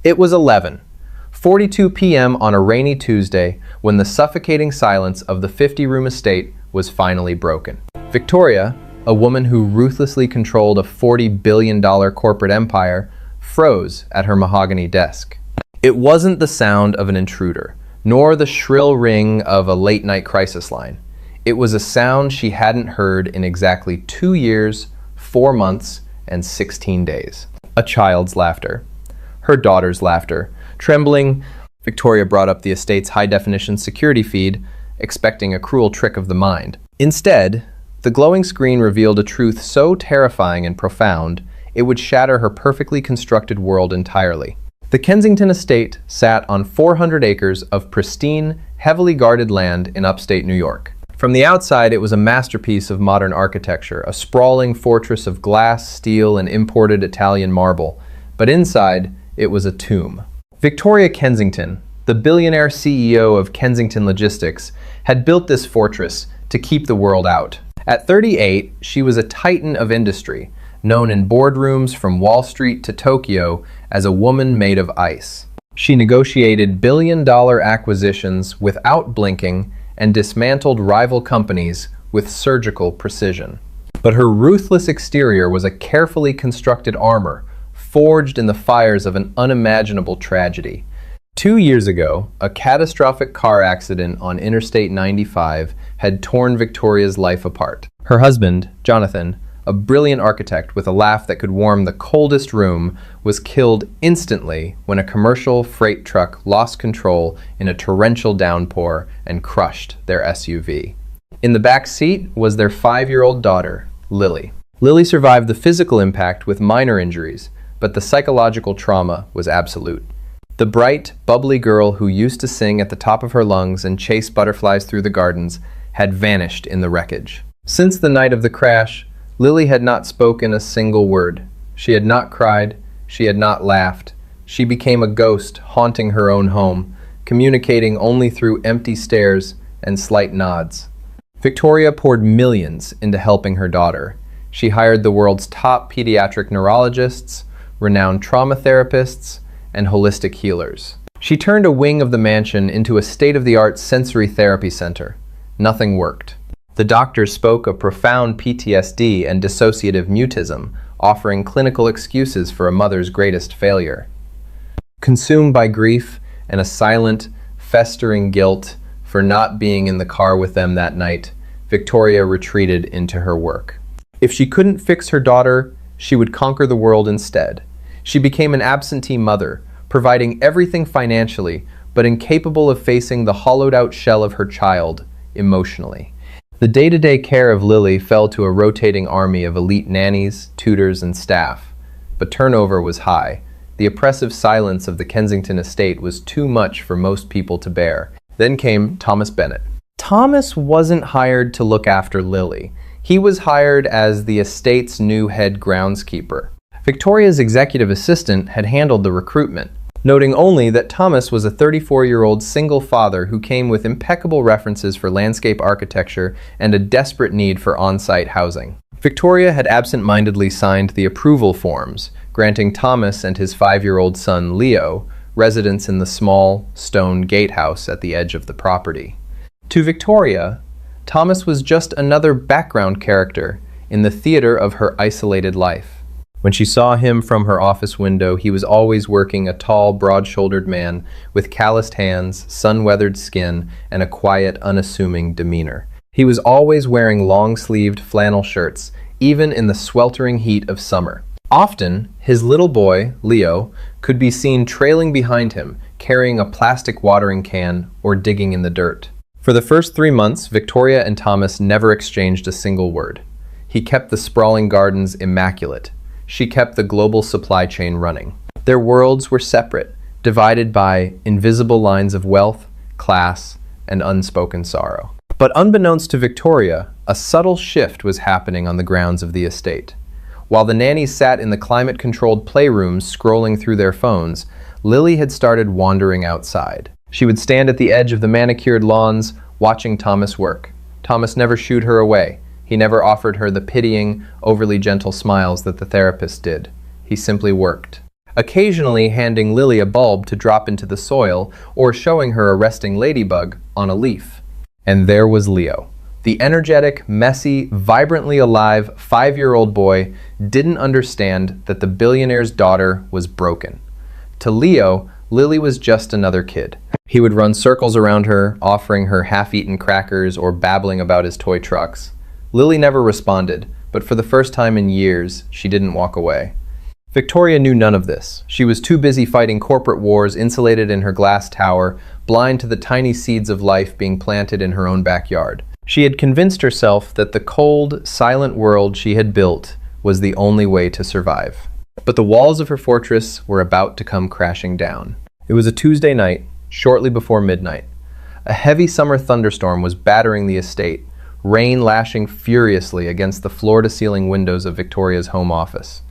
It was 11:42 p.m. on a rainy Tuesday when the suffocating silence of the 50-room estate was finally broken. Victoria, a woman who ruthlessly controlled a $40 billion corporate empire, froze at her mahogany desk. It wasn't the sound of an intruder, nor the shrill ring of a late-night crisis line. It was a sound she hadn't heard in exactly 2 years, 4 months, and 16 days. A child's laughter. Her daughter's laughter. Trembling, Victoria brought up the estate's high-definition security feed, expecting a cruel trick of the mind. Instead, the glowing screen revealed a truth so terrifying and profound, it would shatter her perfectly constructed world entirely. The Kensington estate sat on 400 acres of pristine, heavily guarded land in upstate New York. From the outside, it was a masterpiece of modern architecture, a sprawling fortress of glass, steel, and imported Italian marble. But inside, it was a tomb. Victoria Kensington, the billionaire CEO of Kensington Logistics, had built this fortress to keep the world out. At 38, she was a titan of industry, known in boardrooms from Wall Street to Tokyo as a woman made of ice. She negotiated billion-dollar acquisitions without blinking and dismantled rival companies with surgical precision. But her ruthless exterior was a carefully constructed armor, forged in the fires of an unimaginable tragedy. 2 years ago, a catastrophic car accident on Interstate 95 had torn Victoria's life apart. Her husband, Jonathan, a brilliant architect with a laugh that could warm the coldest room, was killed instantly when a commercial freight truck lost control in a torrential downpour and crushed their SUV. In the back seat was their 5-year-old daughter, Lily. Lily survived the physical impact with minor injuries, but the psychological trauma was absolute. The bright, bubbly girl who used to sing at the top of her lungs and chase butterflies through the gardens had vanished in the wreckage. Since the night of the crash, Lily had not spoken a single word. She had not cried. She had not laughed. She became a ghost haunting her own home, communicating only through empty stares and slight nods. Victoria poured millions into helping her daughter. She hired the world's top pediatric neurologists, renowned trauma therapists, and holistic healers. She turned a wing of the mansion into a state-of-the-art sensory therapy center. Nothing worked. The doctors spoke of profound PTSD and dissociative mutism, offering clinical excuses for a mother's greatest failure. Consumed by grief and a silent, festering guilt for not being in the car with them that night, Victoria retreated into her work. If she couldn't fix her daughter, she would conquer the world instead. She became an absentee mother, providing everything financially, but incapable of facing the hollowed-out shell of her child emotionally. The day-to-day care of Lily fell to a rotating army of elite nannies, tutors, and staff. But turnover was high. The oppressive silence of the Kensington estate was too much for most people to bear. Then came Thomas Bennett. Thomas wasn't hired to look after Lily. He was hired as the estate's new head groundskeeper. Victoria's executive assistant had handled the recruitment, noting only that Thomas was a 34-year-old single father who came with impeccable references for landscape architecture and a desperate need for on-site housing. Victoria had absent-mindedly signed the approval forms, granting Thomas and his 5-year-old son, Leo, residence in the small, stone gatehouse at the edge of the property. To Victoria, Thomas was just another background character in the theater of her isolated life. When she saw him from her office window, he was always working, a tall, broad-shouldered man with calloused hands, sun-weathered skin, and a quiet, unassuming demeanor. He was always wearing long-sleeved flannel shirts, even in the sweltering heat of summer. Often, his little boy, Leo, could be seen trailing behind him, carrying a plastic watering can or digging in the dirt. For the first 3 months, Victoria and Thomas never exchanged a single word. He kept the sprawling gardens immaculate. She kept the global supply chain running. Their worlds were separate, divided by invisible lines of wealth, class, and unspoken sorrow. But unbeknownst to Victoria, a subtle shift was happening on the grounds of the estate. While the nannies sat in the climate-controlled playrooms scrolling through their phones, Lily had started wandering outside. She would stand at the edge of the manicured lawns, watching Thomas work. Thomas never shooed her away. He never offered her the pitying, overly gentle smiles that the therapist did. He simply worked. occasionally handing Lily a bulb to drop into the soil or showing her a resting ladybug on a leaf. And there was Leo. The energetic, messy, vibrantly alive 5-year-old boy didn't understand that the billionaire's daughter was broken. To Leo, Lily was just another kid. He would run circles around her, offering her half-eaten crackers or babbling about his toy trucks. Lily never responded, but for the first time in years, she didn't walk away. Victoria knew none of this. She was too busy fighting corporate wars insulated in her glass tower, blind to the tiny seeds of life being planted in her own backyard. She had convinced herself that the cold, silent world she had built was the only way to survive. But the walls of her fortress were about to come crashing down. It was a Tuesday night, shortly before midnight. A heavy summer thunderstorm was battering the estate, rain lashing furiously against the floor-to-ceiling windows of Victoria's home office.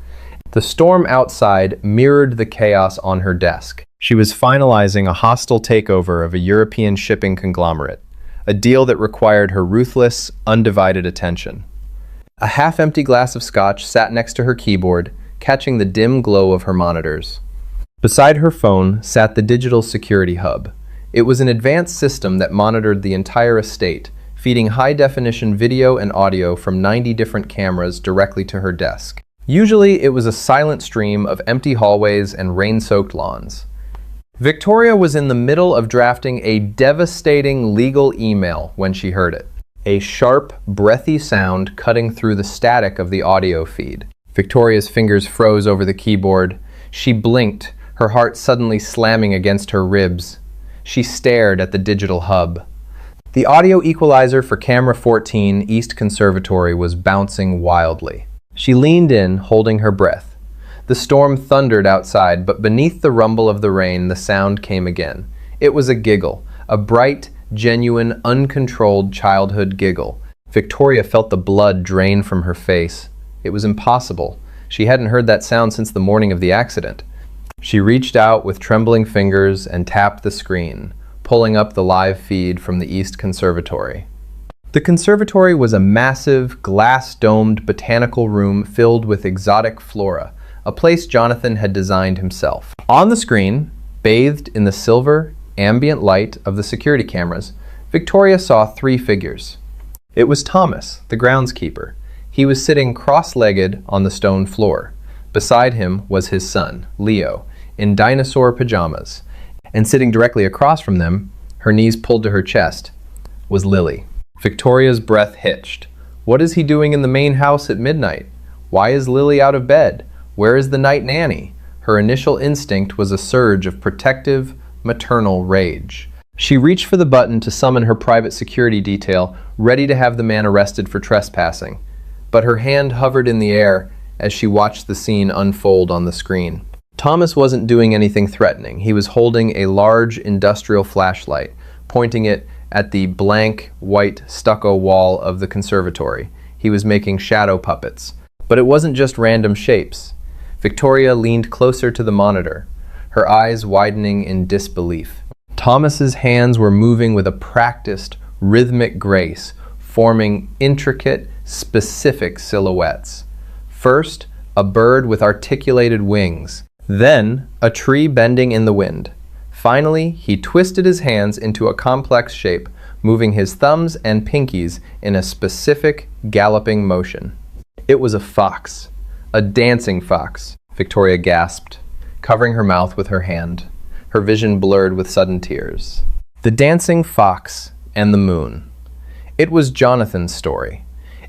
The storm outside mirrored the chaos on her desk. She was finalizing a hostile takeover of a European shipping conglomerate, a deal that required her ruthless, undivided attention. A half-empty glass of scotch sat next to her keyboard, catching the dim glow of her monitors. Beside her phone sat the digital security hub. It was an advanced system that monitored the entire estate, feeding high-definition video and audio from 90 different cameras directly to her desk. Usually, it was a silent stream of empty hallways and rain-soaked lawns. Victoria was in the middle of drafting a devastating legal email when she heard it. A sharp, breathy sound cutting through the static of the audio feed. Victoria's fingers froze over the keyboard. She blinked, her heart suddenly slamming against her ribs. She stared at the digital hub. The audio equalizer for camera 14, East Conservatory, was bouncing wildly. She leaned in, holding her breath. The storm thundered outside, but beneath the rumble of the rain, the sound came again. It was a giggle, a bright, genuine, uncontrolled childhood giggle. Victoria felt the blood drain from her face. It was impossible. She hadn't heard that sound since the morning of the accident. She reached out with trembling fingers and tapped the screen, pulling up the live feed from the East Conservatory. The conservatory was a massive, glass-domed botanical room filled with exotic flora, a place Jonathan had designed himself. On the screen, bathed in the silver, ambient light of the security cameras, Victoria saw 3 figures. It was Thomas, the groundskeeper. He was sitting cross-legged on the stone floor. Beside him was his son, Leo, in dinosaur pajamas. And sitting directly across from them, her knees pulled to her chest, was Lily. Victoria's breath hitched. What is he doing in the main house at midnight? Why is Lily out of bed? Where is the night nanny? Her initial instinct was a surge of protective, maternal rage. She reached for the button to summon her private security detail, ready to have the man arrested for trespassing. But her hand hovered in the air as she watched the scene unfold on the screen. Thomas wasn't doing anything threatening. He was holding a large industrial flashlight, pointing it at the blank, white stucco wall of the conservatory. He was making shadow puppets. But it wasn't just random shapes. Victoria leaned closer to the monitor, her eyes widening in disbelief. Thomas's hands were moving with a practiced, rhythmic grace, forming intricate, specific silhouettes. First, a bird with articulated wings. Then, a tree bending in the wind. Finally, he twisted his hands into a complex shape, moving his thumbs and pinkies in a specific, galloping motion. It was a fox. A dancing fox, Victoria gasped, covering her mouth with her hand, her vision blurred with sudden tears. The dancing fox and the moon. It was Jonathan's story.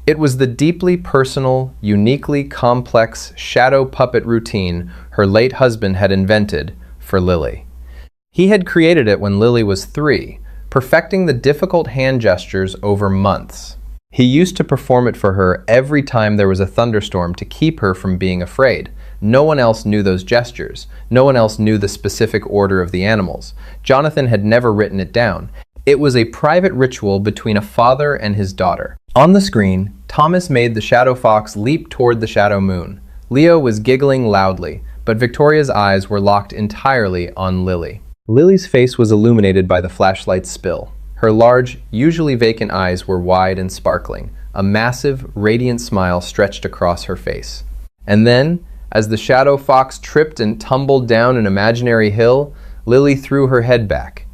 It was the deeply personal, uniquely complex shadow puppet routine her late husband had invented for Lily. He had created it when Lily was 3, perfecting the difficult hand gestures over months. He used to perform it for her every time there was a thunderstorm to keep her from being afraid. No one else knew those gestures. No one else knew the specific order of the animals. Jonathan had never written it down. It was a private ritual between a father and his daughter. On the screen, Thomas made the shadow fox leap toward the shadow moon. Leo was giggling loudly, but Victoria's eyes were locked entirely on Lily. Lily's face was illuminated by the flashlight's spill. Her large, usually vacant eyes were wide and sparkling. A massive, radiant smile stretched across her face. And then, As the shadow fox tripped and tumbled down an imaginary hill, Lily threw her head back.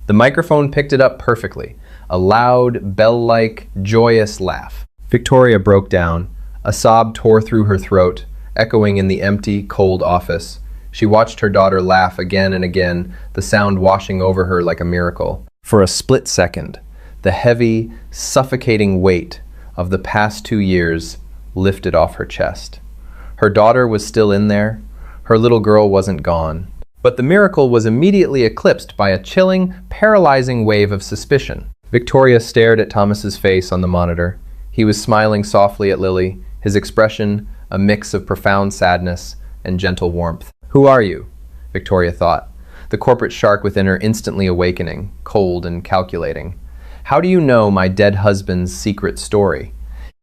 The microphone picked it up perfectly, a loud, bell-like, joyous laugh. Victoria broke down. A sob tore through her throat, echoing in the empty, cold office. She watched her daughter laugh again and again, the sound washing over her like a miracle. For a split second, the heavy, suffocating weight of the past 2 years lifted off her chest. Her daughter was still in there. Her little girl wasn't gone. But the miracle was immediately eclipsed by a chilling, paralyzing wave of suspicion. Victoria stared at Thomas's face on the monitor. He was smiling softly at Lily, his expression a mix of profound sadness and gentle warmth. "Who are you?" Victoria thought, the corporate shark within her instantly awakening, cold and calculating. "How do you know my dead husband's secret story?"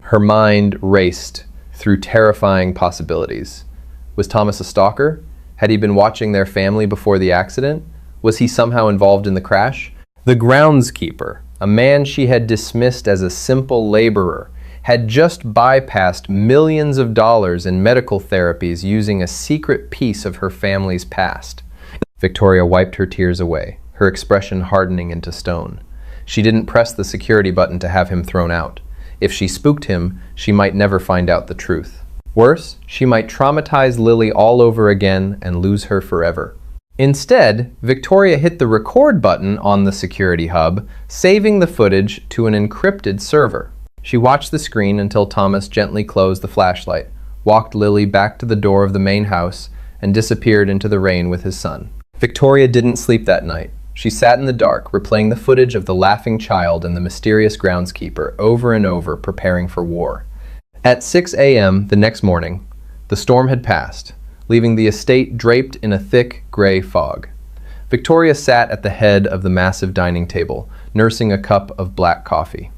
Her mind raced through terrifying possibilities. Was Thomas a stalker? Had he been watching their family before the accident? Was he somehow involved in the crash? The groundskeeper, a man she had dismissed as a simple laborer, had just bypassed millions of dollars in medical therapies using a secret piece of her family's past. Victoria wiped her tears away, her expression hardening into stone. She didn't press the security button to have him thrown out. If she spooked him, she might never find out the truth. Worse, she might traumatize Lily all over again and lose her forever. Instead, Victoria hit the record button on the security hub, saving the footage to an encrypted server. She watched the screen until Thomas gently closed the flashlight, walked Lily back to the door of the main house, and disappeared into the rain with his son. Victoria didn't sleep that night. She sat in the dark, replaying the footage of the laughing child and the mysterious groundskeeper over and over, preparing for war. At 6 a.m. the next morning, the storm had passed, leaving the estate draped in a thick, gray fog. Victoria sat at the head of the massive dining table, nursing a cup of black coffee.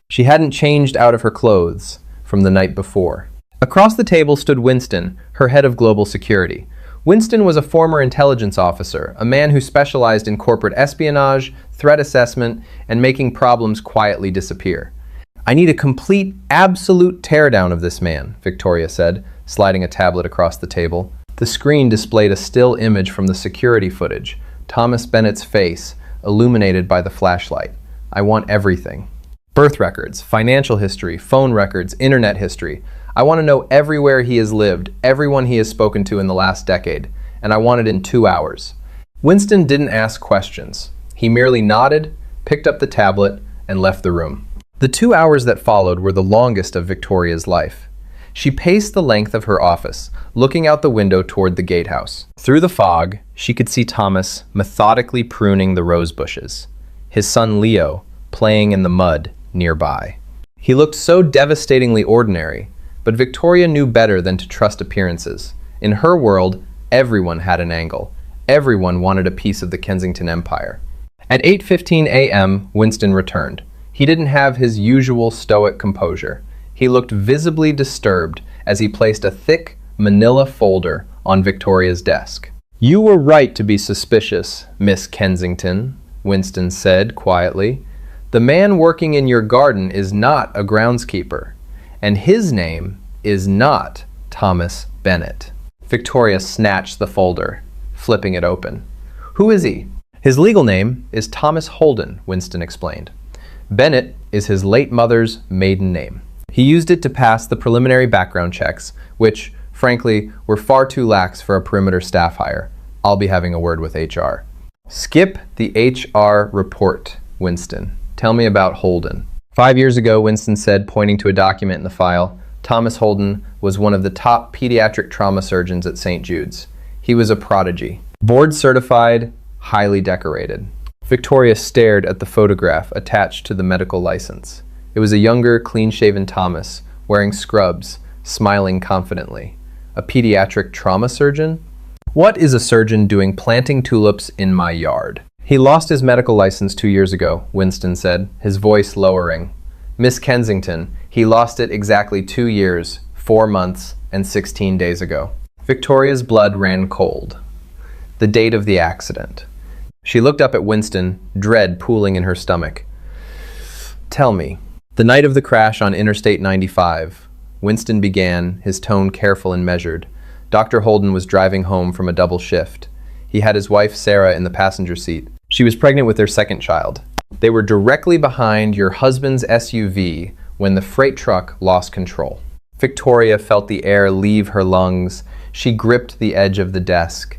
She hadn't changed out of her clothes from the night before. Across the table stood Winston, her head of global security. Winston was a former intelligence officer, a man who specialized in corporate espionage, threat assessment, and making problems quietly disappear. "I need a complete, absolute teardown of this man," Victoria said, sliding a tablet across the table. The screen displayed a still image from the security footage, Thomas Bennett's face, illuminated by the flashlight. "I want everything. Birth records, financial history, phone records, internet history. I want to know everywhere he has lived, everyone he has spoken to in the last decade, and I want it in 2 hours." Winston didn't ask questions. He merely nodded, picked up the tablet, and left the room. The 2 hours that followed were the longest of Victoria's life. She paced the length of her office, looking out the window toward the gatehouse. Through the fog, she could see Thomas methodically pruning the rose bushes, his son Leo playing in the mud nearby. He looked so devastatingly ordinary, but Victoria knew better than to trust appearances. In her world, everyone had an angle. Everyone wanted a piece of the Kensington Empire. At 8:15 a.m., Winston returned. He didn't have his usual stoic composure. He looked visibly disturbed as he placed a thick manila folder on Victoria's desk. "You were right to be suspicious, Miss Kensington," Winston said quietly. "The man working in your garden is not a groundskeeper, and his name is not Thomas Bennett." Victoria snatched the folder, flipping it open. "Who is he?" "His legal name is Thomas Holden," Winston explained. "Bennett is his late mother's maiden name. He used it to pass the preliminary background checks, which, frankly, were far too lax for a perimeter staff hire. I'll be having a word with HR." "Skip the HR report, Winston. Tell me about Holden." 5 years ago, Winston said, pointing to a document in the file, Thomas Holden was one of the top pediatric trauma surgeons at St. Jude's. He was a prodigy. Board certified, highly decorated. Victoria stared at the photograph attached to the medical license. It was a younger, clean-shaven Thomas, wearing scrubs, smiling confidently. A pediatric trauma surgeon? "What is a surgeon doing planting tulips in my yard?" "He lost his medical license 2 years ago," Winston said, his voice lowering. "Miss Kensington, he lost it exactly 2 years, 4 months, and 16 days ago." Victoria's blood ran cold. The date of the accident. She looked up at Winston, dread pooling in her stomach. "Tell me." "The night of the crash on Interstate 95, Winston began, his tone careful and measured. Dr. Holden was driving home from a double shift. He had his wife Sarah in the passenger seat. She was pregnant with their second child. They were directly behind your husband's SUV when the freight truck lost control. Victoria felt the air leave her lungs. She gripped the edge of the desk.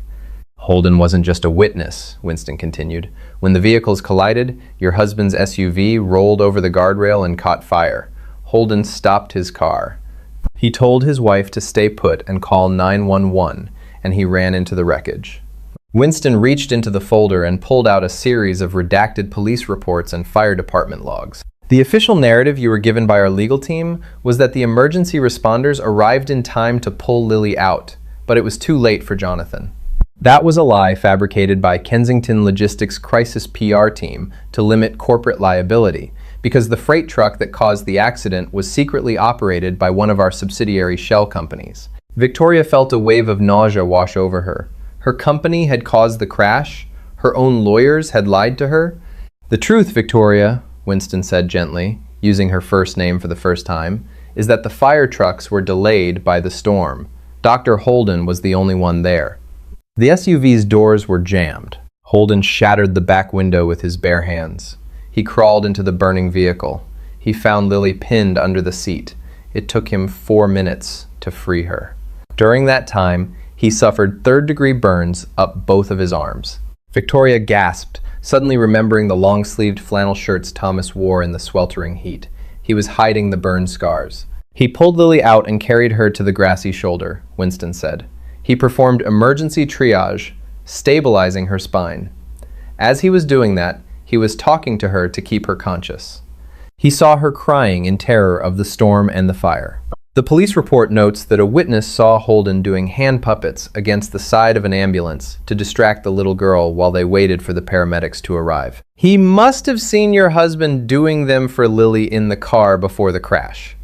Holden wasn't just a witness, Winston continued. When the vehicles collided, your husband's SUV rolled over the guardrail and caught fire. Holden stopped his car. He told his wife to stay put and call 911, and he ran into the wreckage. Winston reached into the folder and pulled out a series of redacted police reports and fire department logs. The official narrative you were given by our legal team was that the emergency responders arrived in time to pull Lily out, but it was too late for Jonathan. That was a lie fabricated by Kensington Logistics' crisis PR team to limit corporate liability, because the freight truck that caused the accident was secretly operated by one of our subsidiary shell companies. Victoria felt a wave of nausea wash over her. Her company had caused the crash. Her own lawyers had lied to her. The truth, Victoria, Winston said gently, using her first name for the first time, is that the fire trucks were delayed by the storm. Dr. Holden was the only one there. The SUV's doors were jammed. Holden shattered the back window with his bare hands. He crawled into the burning vehicle. He found Lily pinned under the seat. It took him 4 minutes to free her. During that time, he suffered third-degree burns up both of his arms. Victoria gasped, suddenly remembering the long-sleeved flannel shirts Thomas wore in the sweltering heat. He was hiding the burn scars. He pulled Lily out and carried her to the grassy shoulder, Winston said. He performed emergency triage, stabilizing her spine. As he was doing that, he was talking to her to keep her conscious. He saw her crying in terror of the storm and the fire. The police report notes that a witness saw Holden doing hand puppets against the side of an ambulance to distract the little girl while they waited for the paramedics to arrive. He must have seen your husband doing them for Lily in the car before the crash.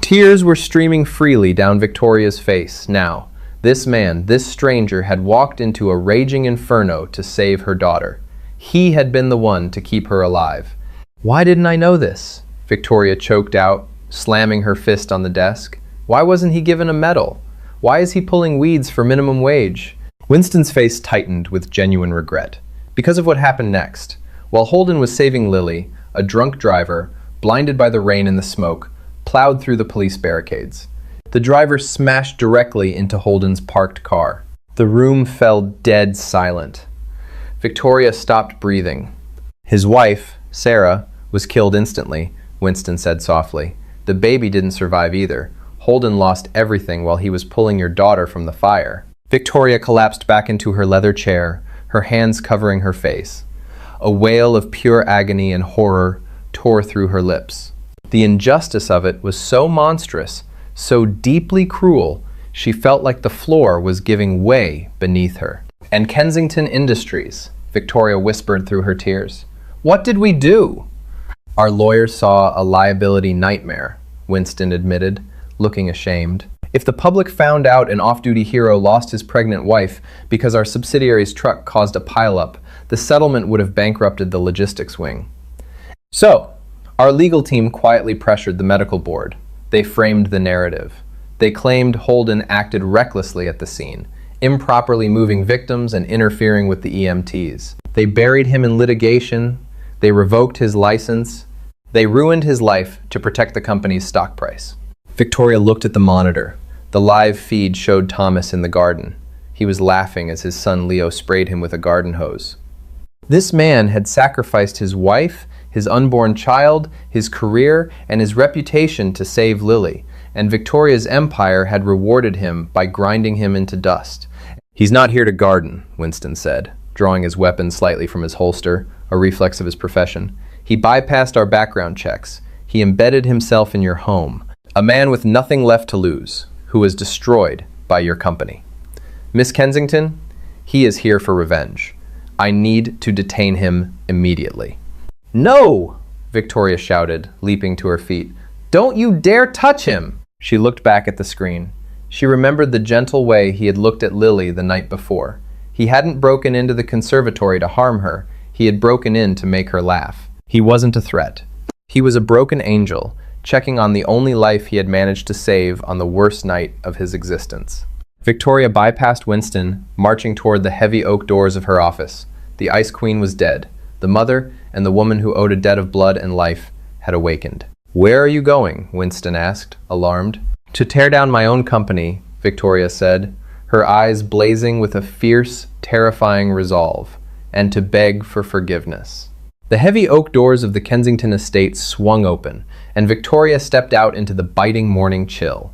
Tears were streaming freely down Victoria's face now. This man, this stranger, had walked into a raging inferno to save her daughter. He had been the one to keep her alive. Why didn't I know this? Victoria choked out, slamming her fist on the desk. Why wasn't he given a medal? Why is he pulling weeds for minimum wage? Winston's face tightened with genuine regret. Because of what happened next. While Holden was saving Lily, a drunk driver, blinded by the rain and the smoke, plowed through the police barricades. The driver smashed directly into Holden's parked car. The room fell dead silent. Victoria stopped breathing. His wife, Sarah, was killed instantly, Winston said softly. The baby didn't survive either. Holden lost everything while he was pulling your daughter from the fire. Victoria collapsed back into her leather chair, her hands covering her face. A wail of pure agony and horror tore through her lips. The injustice of it was so monstrous, so deeply cruel, she felt like the floor was giving way beneath her. And Kensington Industries, Victoria whispered through her tears. What did we do? Our lawyers saw a liability nightmare, Winston admitted, looking ashamed. If the public found out an off-duty hero lost his pregnant wife because our subsidiary's truck caused a pileup, the settlement would have bankrupted the logistics wing. So, our legal team quietly pressured the medical board. They framed the narrative. They claimed Holden acted recklessly at the scene, improperly moving victims and interfering with the EMTs. They buried him in litigation. They revoked his license. They ruined his life to protect the company's stock price. Victoria looked at the monitor. The live feed showed Thomas in the garden. He was laughing as his son Leo sprayed him with a garden hose. This man had sacrificed his wife, his unborn child, his career, and his reputation to save Lily, and Victoria's empire had rewarded him by grinding him into dust. He's not here to garden, Winston said, drawing his weapon slightly from his holster, a reflex of his profession. He bypassed our background checks. He embedded himself in your home. A man with nothing left to lose, who was destroyed by your company. Miss Kensington, he is here for revenge. I need to detain him immediately. No! Victoria shouted, leaping to her feet. Don't you dare touch him! She looked back at the screen. She remembered the gentle way he had looked at Lily the night before. He hadn't broken into the conservatory to harm her. He had broken in to make her laugh. He wasn't a threat. He was a broken angel, checking on the only life he had managed to save on the worst night of his existence. Victoria bypassed Winston, marching toward the heavy oak doors of her office. The Ice Queen was dead. The mother and the woman who owed a debt of blood and life had awakened. "Where are you going?" Winston asked, alarmed. "To tear down my own company," Victoria said, her eyes blazing with a fierce, terrifying resolve, "and to beg for forgiveness." The heavy oak doors of the Kensington estate swung open, and Victoria stepped out into the biting morning chill.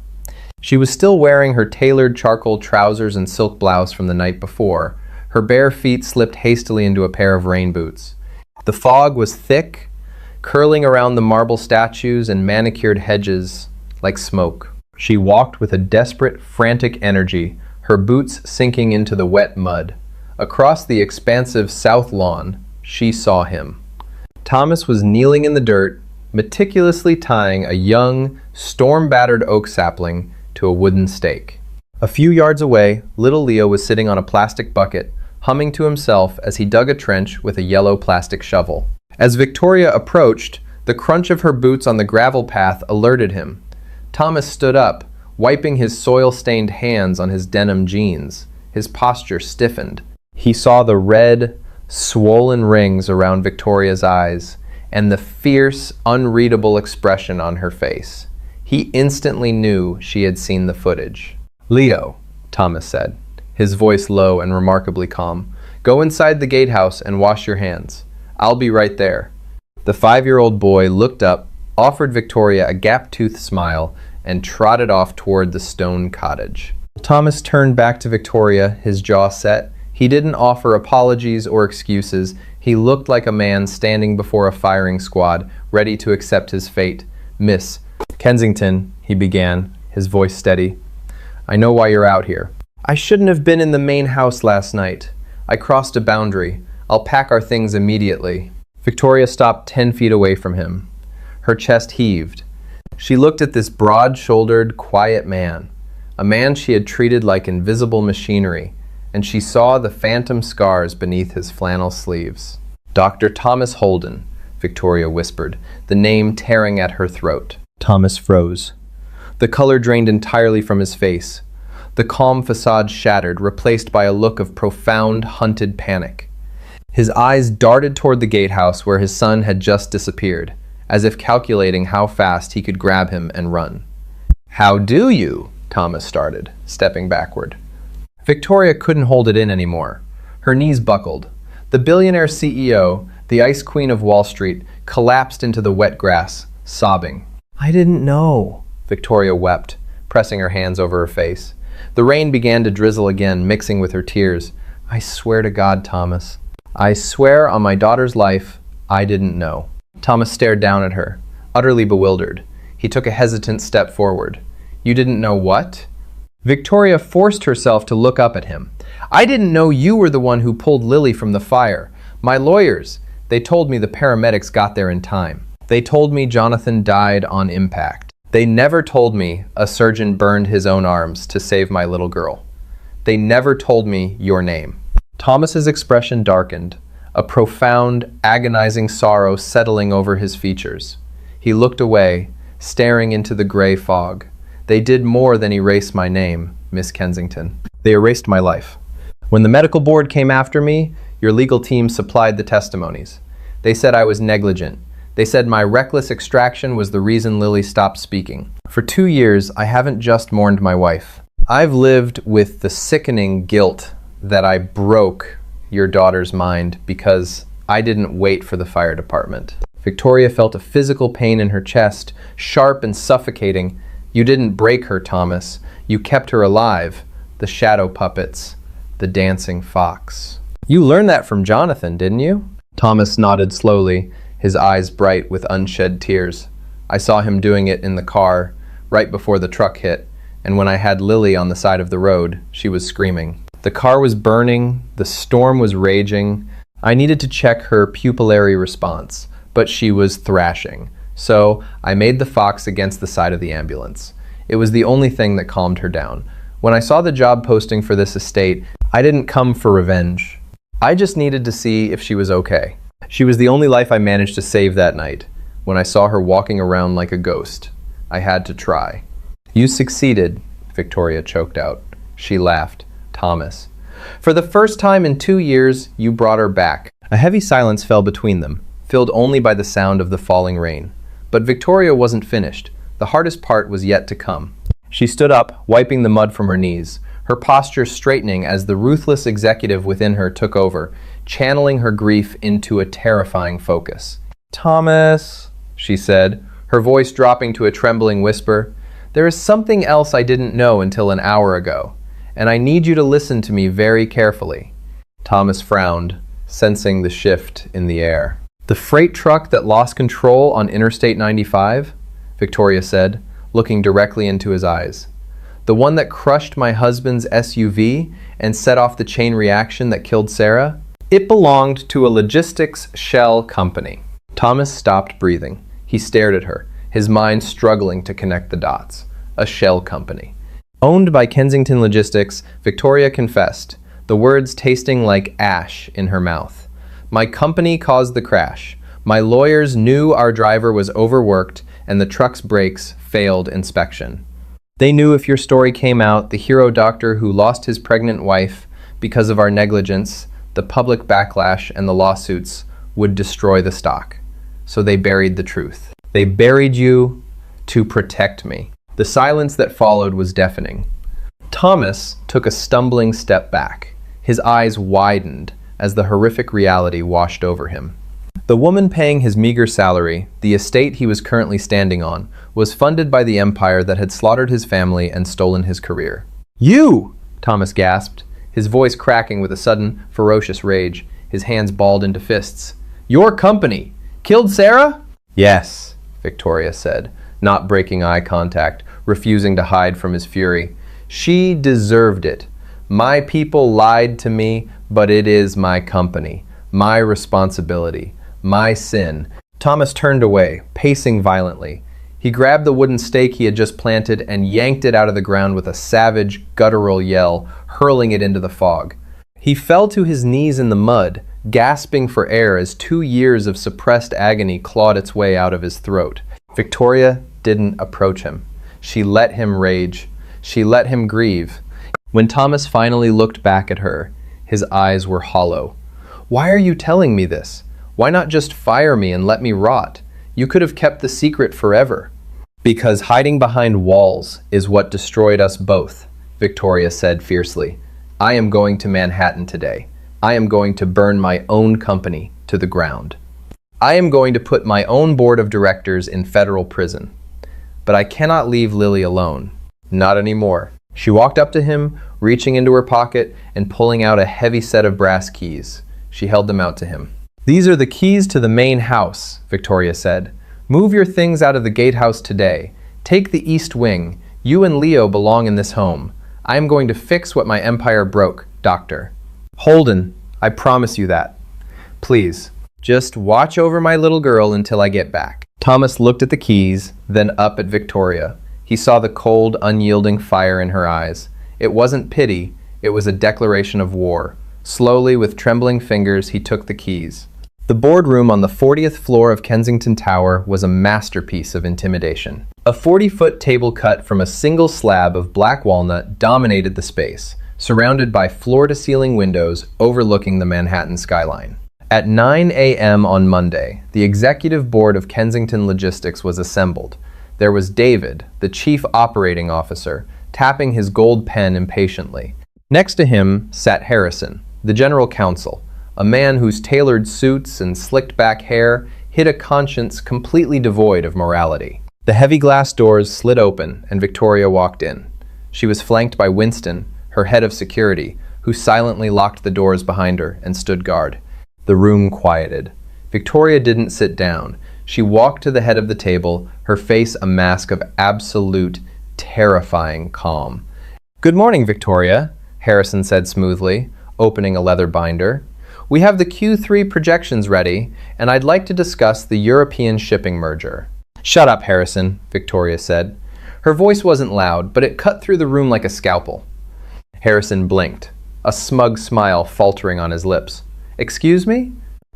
She was still wearing her tailored charcoal trousers and silk blouse from the night before. Her bare feet slipped hastily into a pair of rain boots. The fog was thick, curling around the marble statues and manicured hedges like smoke. She walked with a desperate, frantic energy, her boots sinking into the wet mud. Across the expansive south lawn, she saw him. Thomas was kneeling in the dirt, meticulously tying a young, storm-battered oak sapling to a wooden stake. A few yards away, little Leo was sitting on a plastic bucket, humming to himself as he dug a trench with a yellow plastic shovel. As Victoria approached, the crunch of her boots on the gravel path alerted him. Thomas stood up, wiping his soil-stained hands on his denim jeans. His posture stiffened. He saw the red, swollen rings around Victoria's eyes and the fierce, unreadable expression on her face. He instantly knew she had seen the footage. "Leo," Thomas said, his voice low and remarkably calm, "go inside the gatehouse and wash your hands. I'll be right there." The 5-year-old boy looked up, offered Victoria a gap-toothed smile, and trotted off toward the stone cottage. Thomas turned back to Victoria, his jaw set. He didn't offer apologies or excuses. He looked like a man standing before a firing squad, ready to accept his fate. "Miss Kensington," he began, his voice steady, "I know why you're out here. I shouldn't have been in the main house last night. I crossed a boundary. I'll pack our things immediately." Victoria stopped 10 feet away from him. Her chest heaved. She looked at this broad-shouldered, quiet man, a man she had treated like invisible machinery, and she saw the phantom scars beneath his flannel sleeves. "Dr. Thomas Holden," Victoria whispered, the name tearing at her throat. Thomas froze. The color drained entirely from his face. The calm facade shattered, replaced by a look of profound, hunted panic. His eyes darted toward the gatehouse where his son had just disappeared, as if calculating how fast he could grab him and run. "How do you?" Thomas started, stepping backward. Victoria couldn't hold it in anymore. Her knees buckled. The billionaire CEO, the Ice Queen of Wall Street, collapsed into the wet grass, sobbing. "I didn't know," Victoria wept, pressing her hands over her face. The rain began to drizzle again, mixing with her tears. "I swear to God, Thomas. I swear on my daughter's life, I didn't know." Thomas stared down at her, utterly bewildered. He took a hesitant step forward. "You didn't know what?" Victoria forced herself to look up at him. "I didn't know you were the one who pulled Lily from the fire. My lawyers, they told me the paramedics got there in time. They told me Jonathan died on impact. They never told me a surgeon burned his own arms to save my little girl. They never told me your name." Thomas's expression darkened, a profound, agonizing sorrow settling over his features. He looked away, staring into the gray fog. "They did more than erase my name, Miss Kensington. They erased my life. When the medical board came after me, your legal team supplied the testimonies. They said I was negligent. They said my reckless extraction was the reason Lily stopped speaking. For 2 years, I haven't just mourned my wife. I've lived with the sickening guilt that I broke your daughter's mind because I didn't wait for the fire department." Victoria felt a physical pain in her chest, sharp and suffocating. "You didn't break her, Thomas. You kept her alive. The shadow puppets, the dancing fox." "You learned that from Jonathan, didn't you?" Thomas nodded slowly, his eyes bright with unshed tears. "I saw him doing it in the car, right before the truck hit, and when I had Lily on the side of the road, she was screaming. The car was burning, the storm was raging. I needed to check her pupillary response, but she was thrashing. So I made the fox against the side of the ambulance. It was the only thing that calmed her down. When I saw the job posting for this estate, I didn't come for revenge. I just needed to see if she was okay. She was the only life I managed to save that night. When I saw her walking around like a ghost, I had to try." "You succeeded," Victoria choked out. she laughed. Thomas. For the first time in 2 years, you brought her back. A heavy silence fell between them, filled only by the sound of the falling rain. But Victoria wasn't finished. The hardest part was yet to come. She stood up, wiping the mud from her knees, her posture straightening as the ruthless executive within her took over, channeling her grief into a terrifying focus. Thomas, she said, her voice dropping to a trembling whisper, there is something else I didn't know until an hour ago, and I need you to listen to me very carefully. Thomas frowned, sensing the shift in the air. The freight truck that lost control on Interstate 95? Victoria said, looking directly into his eyes. The one that crushed my husband's SUV and set off the chain reaction that killed Sarah? It belonged to a logistics shell company. Thomas stopped breathing. He stared at her, his mind struggling to connect the dots. A shell company. Owned by Kensington Logistics, Victoria confessed, the words tasting like ash in her mouth. My company caused the crash. My lawyers knew our driver was overworked and the truck's brakes failed inspection. They knew if your story came out, the hero doctor who lost his pregnant wife because of our negligence, the public backlash and the lawsuits would destroy the stock. So they buried the truth. They buried you to protect me. The silence that followed was deafening. Thomas took a stumbling step back. His eyes widened as the horrific reality washed over him. The woman paying his meager salary, the estate he was currently standing on, was funded by the empire that had slaughtered his family and stolen his career. You! Thomas gasped, his voice cracking with a sudden, ferocious rage, his hands balled into fists. Your company! Killed Sarah? Yes, Victoria said, not breaking eye contact, refusing to hide from his fury. She deserved it. My people lied to me, but it is my company, my responsibility, my sin. Thomas turned away, pacing violently. He grabbed the wooden stake he had just planted and yanked it out of the ground with a savage, guttural yell, hurling it into the fog. He fell to his knees in the mud, gasping for air as 2 years of suppressed agony clawed its way out of his throat. Victoria didn't approach him. She let him rage. She let him grieve. When Thomas finally looked back at her, his eyes were hollow. Why are you telling me this? Why not just fire me and let me rot? You could have kept the secret forever. Because hiding behind walls is what destroyed us both, Victoria said fiercely. I am going to Manhattan today. I am going to burn my own company to the ground. I am going to put my own board of directors in federal prison. But I cannot leave Lily alone. Not anymore. She walked up to him, reaching into her pocket and pulling out a heavy set of brass keys. She held them out to him. These are the keys to the main house, Victoria said. Move your things out of the gatehouse today. Take the east wing. You and Leo belong in this home. I am going to fix what my empire broke, Doctor. Holden, I promise you that. Please, just watch over my little girl until I get back. Thomas looked at the keys, then up at Victoria. He saw the cold, unyielding fire in her eyes. It wasn't pity, it was a declaration of war. Slowly, with trembling fingers, he took the keys. The boardroom on the 40th floor of Kensington Tower was a masterpiece of intimidation. A 40-foot table cut from a single slab of black walnut dominated the space, surrounded by floor-to-ceiling windows overlooking the Manhattan skyline. At 9 a.m. on Monday, the executive board of Kensington Logistics was assembled. There was David, the chief operating officer, tapping his gold pen impatiently. Next to him sat Harrison, the general counsel, a man whose tailored suits and slicked-back hair hid a conscience completely devoid of morality. The heavy glass doors slid open, and Victoria walked in. She was flanked by Winston, her head of security, who silently locked the doors behind her and stood guard. The room quieted. Victoria didn't sit down. She walked to the head of the table, her face a mask of absolute, terrifying calm. "Good morning, Victoria," Harrison said smoothly, opening a leather binder. "We have the Q3 projections ready, and I'd like to discuss the European shipping merger." "Shut up, Harrison," Victoria said. Her voice wasn't loud, but it cut through the room like a scalpel. Harrison blinked, a smug smile faltering on his lips. "Excuse me?"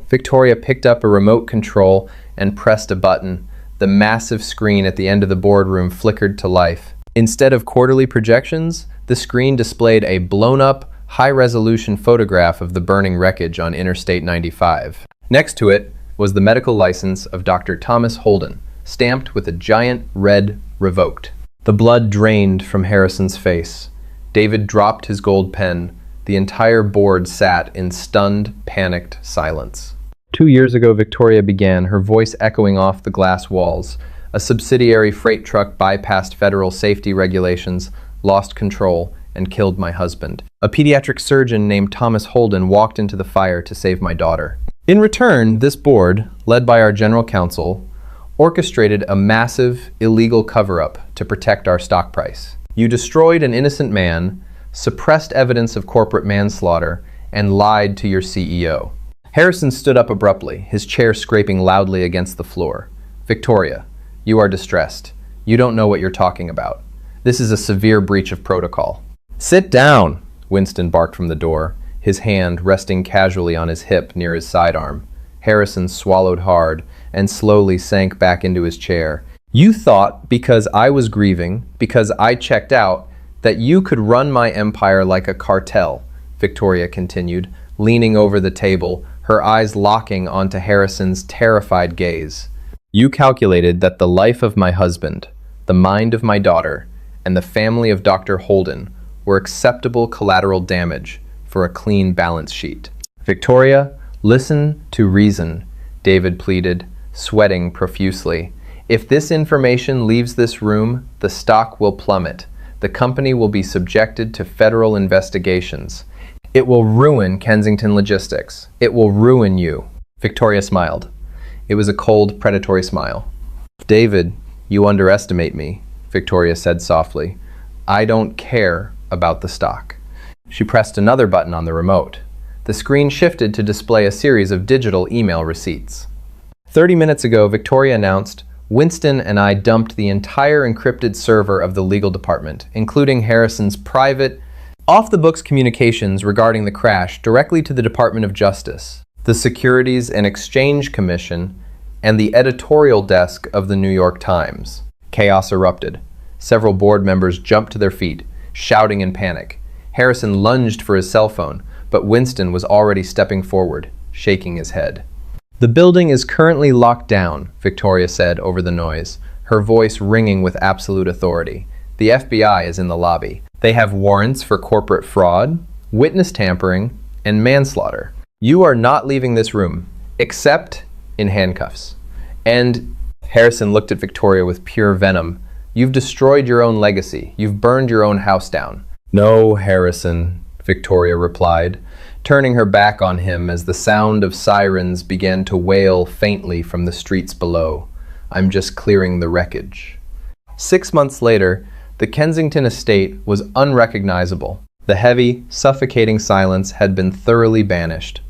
Victoria picked up a remote control and pressed a button. The massive screen at the end of the boardroom flickered to life. Instead of quarterly projections, The screen displayed a blown-up, high-resolution photograph of the burning wreckage on Interstate 95. Next to it was the medical license of Dr. Thomas Holden, stamped with a giant red "Revoked." The blood drained from Harrison's face. David dropped his gold pen. The entire board sat in stunned, panicked silence. 2 years ago, Victoria began, her voice echoing off the glass walls. A subsidiary freight truck bypassed federal safety regulations, lost control, and killed my husband. A pediatric surgeon named Thomas Holden walked into the fire to save my daughter. In return, this board, led by our general counsel, orchestrated a massive, illegal cover-up to protect our stock price. You destroyed an innocent man, suppressed evidence of corporate manslaughter, and lied to your CEO. Harrison stood up abruptly, his chair scraping loudly against the floor. Victoria, you are distressed. You don't know what you're talking about. This is a severe breach of protocol. Sit down, Winston barked from the door, his hand resting casually on his hip near his sidearm. Harrison swallowed hard and slowly sank back into his chair. You thought because I was grieving, because I checked out, that you could run my empire like a cartel, Victoria continued, leaning over the table, her eyes locking onto Harrison's terrified gaze. You calculated that the life of my husband, the mind of my daughter, and the family of Dr. Holden were acceptable collateral damage for a clean balance sheet. Victoria, listen to reason, David pleaded, sweating profusely. If this information leaves this room, the stock will plummet. The company will be subjected to federal investigations. It will ruin Kensington Logistics. It will ruin you. Victoria smiled. It was a cold, predatory smile. David, you underestimate me, Victoria said softly. I don't care about the stock. She pressed another button on the remote. The screen shifted to display a series of digital email receipts. 30 minutes ago, Victoria announced, Winston and I dumped the entire encrypted server of the legal department, including Harrison's private, off-the-books communications regarding the crash directly to the Department of Justice, the Securities and Exchange Commission, and the editorial desk of the New York Times. Chaos erupted. Several board members jumped to their feet, shouting in panic. Harrison lunged for his cell phone, but Winston was already stepping forward, shaking his head. The building is currently locked down, Victoria said over the noise, her voice ringing with absolute authority. The FBI is in the lobby. They have warrants for corporate fraud, witness tampering, and manslaughter. You are not leaving this room, except in handcuffs. And Harrison looked at Victoria with pure venom. You've destroyed your own legacy. You've burned your own house down. No, Harrison, Victoria replied, turning her back on him as the sound of sirens began to wail faintly from the streets below. I'm just clearing the wreckage. 6 months later, the Kensington estate was unrecognizable. The heavy, suffocating silence had been thoroughly banished.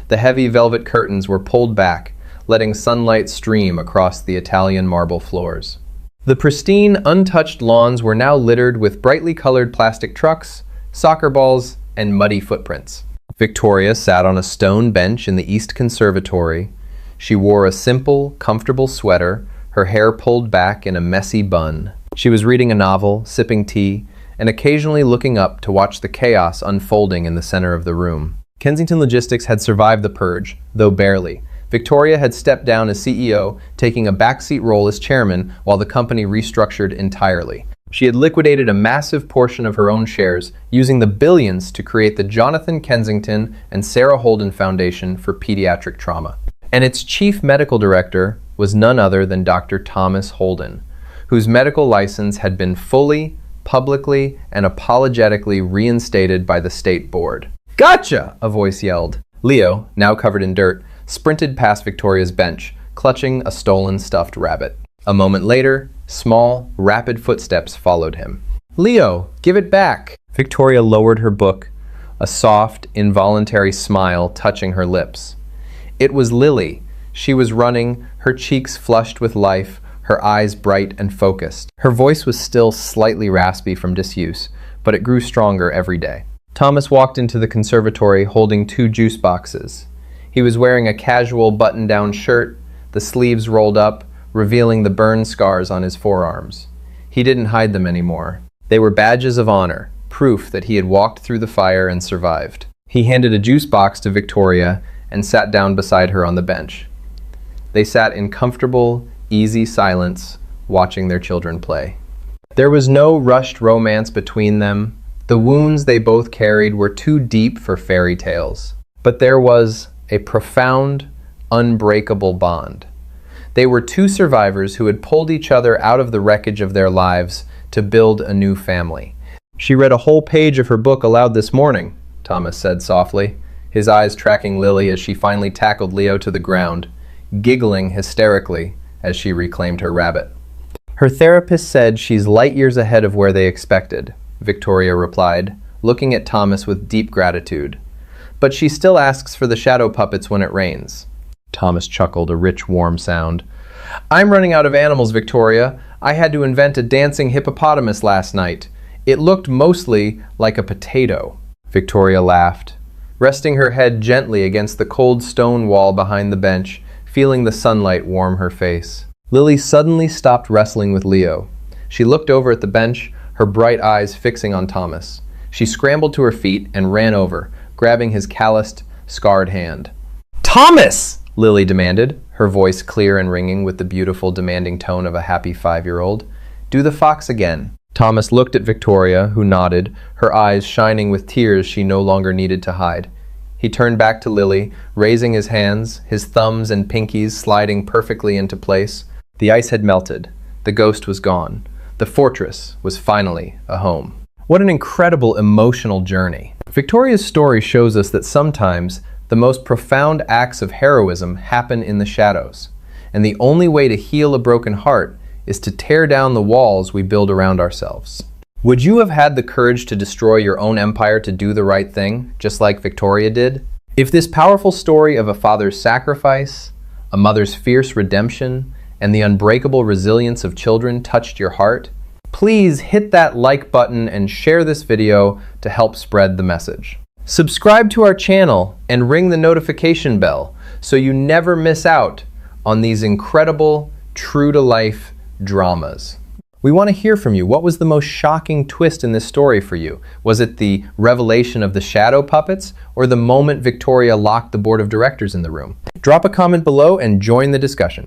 The heavy velvet curtains were pulled back, letting sunlight stream across the Italian marble floors. The pristine, untouched lawns were now littered with brightly colored plastic trucks, soccer balls, and muddy footprints. Victoria sat on a stone bench in the East Conservatory. She wore a simple, comfortable sweater, her hair pulled back in a messy bun. She was reading a novel, sipping tea, and occasionally looking up to watch the chaos unfolding in the center of the room. Kensington Logistics had survived the purge, though barely. Victoria had stepped down as CEO, taking a backseat role as chairman while the company restructured entirely. She had liquidated a massive portion of her own shares, using the billions to create the Jonathan Kensington and Sarah Holden Foundation for Pediatric Trauma. And its chief medical director was none other than Dr. Thomas Holden, whose medical license had been fully, publicly, and apologetically reinstated by the state board. Gotcha! A voice yelled. Leo, now covered in dirt, sprinted past Victoria's bench, clutching a stolen stuffed rabbit. A moment later, small, rapid footsteps followed him. Leo, give it back! Victoria lowered her book, a soft, involuntary smile touching her lips. It was Lily. She was running, her cheeks flushed with life, her eyes bright and focused. Her voice was still slightly raspy from disuse, but it grew stronger every day. Thomas walked into the conservatory holding 2 juice boxes. He was wearing a casual button-down shirt, the sleeves rolled up, revealing the burn scars on his forearms. He didn't hide them anymore. They were badges of honor, proof that he had walked through the fire and survived. He handed a juice box to Victoria and sat down beside her on the bench. They sat in comfortable, easy silence, watching their children play. There was no rushed romance between them. The wounds they both carried were too deep for fairy tales. But there was a profound, unbreakable bond. They were two survivors who had pulled each other out of the wreckage of their lives to build a new family. "She read a whole page of her book aloud this morning," Thomas said softly, his eyes tracking Lily as she finally tackled Leo to the ground, giggling hysterically as she reclaimed her rabbit. "Her therapist said she's light years ahead of where they expected," Victoria replied, looking at Thomas with deep gratitude. "But she still asks for the shadow puppets when it rains." Thomas chuckled, a rich, warm sound. "I'm running out of animals, Victoria. I had to invent a dancing hippopotamus last night. It looked mostly like a potato." Victoria laughed, resting her head gently against the cold stone wall behind the bench, feeling the sunlight warm her face. Lily suddenly stopped wrestling with Leo. She looked over at the bench, her bright eyes fixing on Thomas. She scrambled to her feet and ran over, grabbing his calloused, scarred hand. "Thomas!" Lily demanded, her voice clear and ringing with the beautiful, demanding tone of a happy 5-year-old. "Do the fox again." Thomas looked at Victoria, who nodded, her eyes shining with tears she no longer needed to hide. He turned back to Lily, raising his hands, his thumbs and pinkies sliding perfectly into place. The ice had melted. The ghost was gone. The fortress was finally a home. What an incredible emotional journey. Victoria's story shows us that sometimes the most profound acts of heroism happen in the shadows, and the only way to heal a broken heart is to tear down the walls we build around ourselves. Would you have had the courage to destroy your own empire to do the right thing, just like Victoria did? If this powerful story of a father's sacrifice, a mother's fierce redemption, and the unbreakable resilience of children touched your heart, please hit that like button and share this video to help spread the message. Subscribe to our channel and ring the notification bell so you never miss out on these incredible, true-to-life dramas. We want to hear from you. What was the most shocking twist in this story for you? Was it the revelation of the shadow puppets or the moment Victoria locked the board of directors in the room? Drop a comment below and join the discussion.